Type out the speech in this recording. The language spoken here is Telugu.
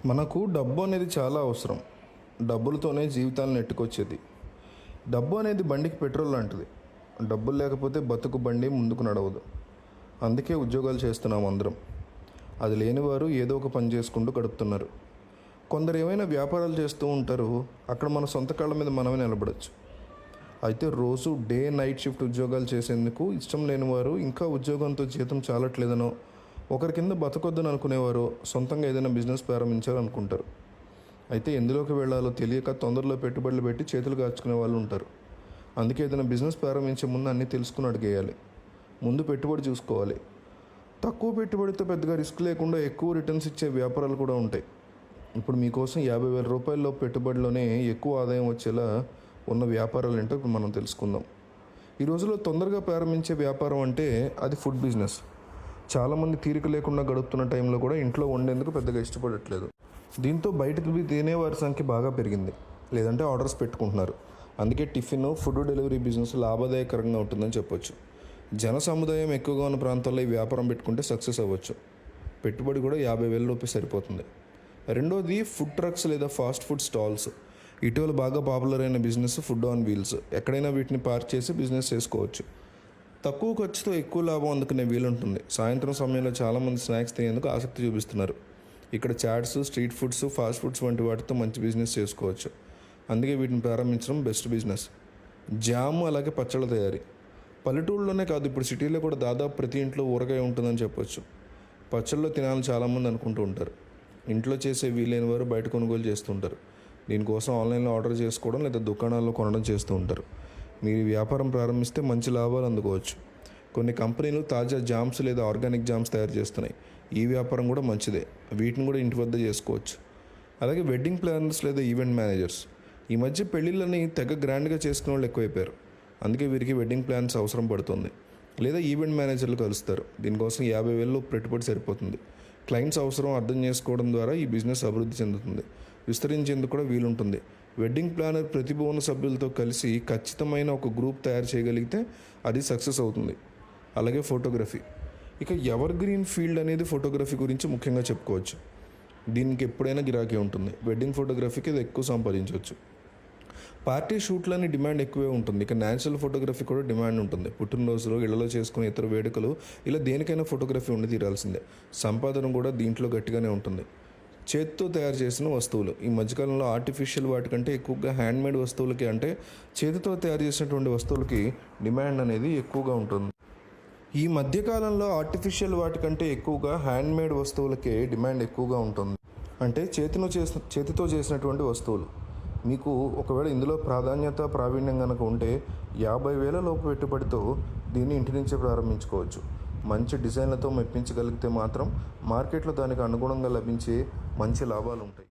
మనకు డబ్బు అనేది చాలా అవసరం. డబ్బులతోనే జీవితాలను నెట్టుకొచ్చేది. డబ్బు అనేది బండికి పెట్రోల్ లాంటిది. డబ్బులు లేకపోతే బతుకు బండి ముందుకు నడవదు. అందుకే ఉద్యోగాలు చేస్తున్నాం అందరం. అది లేనివారు ఏదో ఒక పని చేసుకుంటూ గడుపుతున్నారు. కొందరు ఏమైనా వ్యాపారాలు చేస్తూ ఉంటారు. అక్కడ మన సొంత కాళ్ళ మీద మనమే నిలబడచ్చు. అయితే రోజు డే నైట్ షిఫ్ట్ ఉద్యోగాలు చేసేందుకు ఇష్టం లేని వారు, ఇంకా ఉద్యోగంతో జీతం చాలట్లేదనో, ఒకరి కింద బతకొద్దని అనుకునేవారు సొంతంగా ఏదైనా బిజినెస్ ప్రారంభించాలనుకుంటారు. అయితే ఎందులోకి వెళ్ళాలో తెలియక తొందరలో పెట్టుబడులు పెట్టి చేతులు కాచుకునే వాళ్ళు ఉంటారు. అందుకే ఏదైనా బిజినెస్ ప్రారంభించే ముందు అన్నీ తెలుసుకుని అడిగేయాలి. ముందు పెట్టుబడి చూసుకోవాలి. తక్కువ పెట్టుబడితో పెద్దగా రిస్క్ లేకుండా ఎక్కువ రిటర్న్స్ ఇచ్చే వ్యాపారాలు కూడా ఉంటాయి. ఇప్పుడు మీకోసం 50,000 రూపాయల్లో పెట్టుబడిలోనే ఎక్కువ ఆదాయం వచ్చేలా ఉన్న వ్యాపారాలు ఏంటో ఇప్పుడు మనం తెలుసుకుందాం. ఈ రోజుల్లో తొందరగా ప్రారంభించే వ్యాపారం అంటే అది ఫుడ్ బిజినెస్. చాలామంది తీరిక లేకుండా గడుపుతున్న టైంలో కూడా ఇంట్లో వండేందుకు పెద్దగా ఇష్టపడట్లేదు. దీంతో బయటకు తినేవారి సంఖ్య బాగా పెరిగింది. లేదంటే ఆర్డర్స్ పెట్టుకుంటున్నారు. అందుకే టిఫిన్, ఫుడ్ డెలివరీ బిజినెస్ లాభదాయకరంగా ఉంటుందని చెప్పొచ్చు. జన సముదాయం ఎక్కువగా ఉన్న ప్రాంతాల్లో ఈ వ్యాపారం పెట్టుకుంటే సక్సెస్ అవ్వచ్చు. పెట్టుబడి కూడా 50,000 రూపాయలు సరిపోతుంది. రెండోది ఫుడ్ ట్రక్స్ లేదా ఫాస్ట్ ఫుడ్ స్టాల్స్. ఇటీవల బాగా పాపులర్ అయిన బిజినెస్ ఫుడ్ ఆన్ వీల్స్. ఎక్కడైనా వీటిని పార్క్ చేసి బిజినెస్ చేసుకోవచ్చు. తక్కువ ఖర్చుతో ఎక్కువ లాభం అందుకునే వీలుంటుంది. సాయంత్రం సమయంలో చాలామంది స్నాక్స్ తినేందుకు ఆసక్తి చూపిస్తున్నారు. ఇక్కడ chats, street foods, fast foods వంటి వాటితో మంచి బిజినెస్ చేసుకోవచ్చు. అందుకే వీటిని ప్రారంభించడం బెస్ట్ బిజినెస్. జామ్, అలాగే పచ్చళ్ళ తయారీ. పల్లెటూళ్ళలోనే కాదు, ఇప్పుడు సిటీలో కూడా దాదాపు ప్రతి ఇంట్లో ఊరగాయ ఉంటుందని చెప్పొచ్చు. పచ్చళ్ళలో తినాలని చాలామంది అనుకుంటూ ఉంటారు. ఇంట్లో చేసే వీలైన వారు బయట కొనుగోలు చేస్తుంటారు. దీనికోసం ఆన్లైన్లో ఆర్డర్ చేసుకోవడం లేదా దుకాణాల్లో కొనడం చేస్తూ ఉంటారు. మీరు వ్యాపారం ప్రారంభిస్తే మంచి లాభాలు అందుకోవచ్చు. కొన్ని కంపెనీలు తాజా జామ్స్ లేదా ఆర్గానిక్ జామ్స్ తయారు చేస్తున్నాయి. ఈ వ్యాపారం కూడా మంచిదే. వీటిని కూడా ఇంటి వద్ద చేసుకోవచ్చు. అలాగే వెడ్డింగ్ ప్లానర్స్ లేదా ఈవెంట్ మేనేజర్స్. ఈ మధ్య పెళ్ళిళ్ళని తెగ గ్రాండ్గా చేసుకునే వాళ్ళు ఎక్కువైపోయారు. అందుకే వీరికి వెడ్డింగ్ ప్లాన్స్ అవసరం పడుతుంది. లేదా ఈవెంట్ మేనేజర్లు కలుస్తారు. దీనికోసం 50,000 పెట్టుబడి సరిపోతుంది. క్లయింట్స్ అవసరం అర్థం చేసుకోవడం ద్వారా ఈ బిజినెస్ అభివృద్ధి చెందుతుంది. విస్తరించేందుకు కూడా వీలుంటుంది. వెడ్డింగ్ ప్లానర్ ప్రతిభ ఉన్న సభ్యులతో కలిసి ఖచ్చితమైన ఒక గ్రూప్ తయారు చేయగలిగితే అది సక్సెస్ అవుతుంది. అలాగే ఫోటోగ్రఫీ. ఇక ఎవర్ గ్రీన్ ఫీల్డ్ అనేది ఫోటోగ్రఫీ గురించి ముఖ్యంగా చెప్పుకోవచ్చు. దీనికి ఎప్పుడైనా గిరాకీ ఉంటుంది. వెడ్డింగ్ ఫోటోగ్రఫీకి ఇది ఎక్కువ సంపాదించవచ్చు. పార్టీ షూట్లని డిమాండ్ ఎక్కువే ఉంటుంది. ఇక న్యాచురల్ ఫోటోగ్రఫీ కూడా డిమాండ్ ఉంటుంది. పుట్టినరోజులు, ఇళ్లలో చేసుకునే ఇతర వేడుకలు, ఇలా దేనికైనా ఫోటోగ్రఫీ ఉండి తీరాల్సిందే. సంపాదన కూడా దీంట్లో గట్టిగానే ఉంటుంది. చేతితో తయారు చేసిన వస్తువులు. ఈ మధ్యకాలంలో ఆర్టిఫిషియల్ వాటికంటే ఎక్కువగా హ్యాండ్మేడ్ వస్తువులకి, అంటే చేతితో తయారు చేసినటువంటి వస్తువులకి డిమాండ్ అనేది ఎక్కువగా ఉంటుంది. ఈ మధ్యకాలంలో ఆర్టిఫిషియల్ వాటికంటే ఎక్కువగా హ్యాండ్మేడ్ వస్తువులకే డిమాండ్ ఎక్కువగా ఉంటుంది. అంటే చేతితో చేసినటువంటి వస్తువులు. మీకు ఒకవేళ ఇందులో ప్రావీణ్యం కనుక ఉంటే 50,000 లోపు పెట్టుబడితో దీన్ని ఇంటి నుంచే ప్రారంభించుకోవచ్చు. మంచి డిజైన్లతో మెప్పించగలిగితే మాత్రం మార్కెట్లో దానికి అనుగుణంగా లభించే మంచి లాభాలు ఉంటాయి.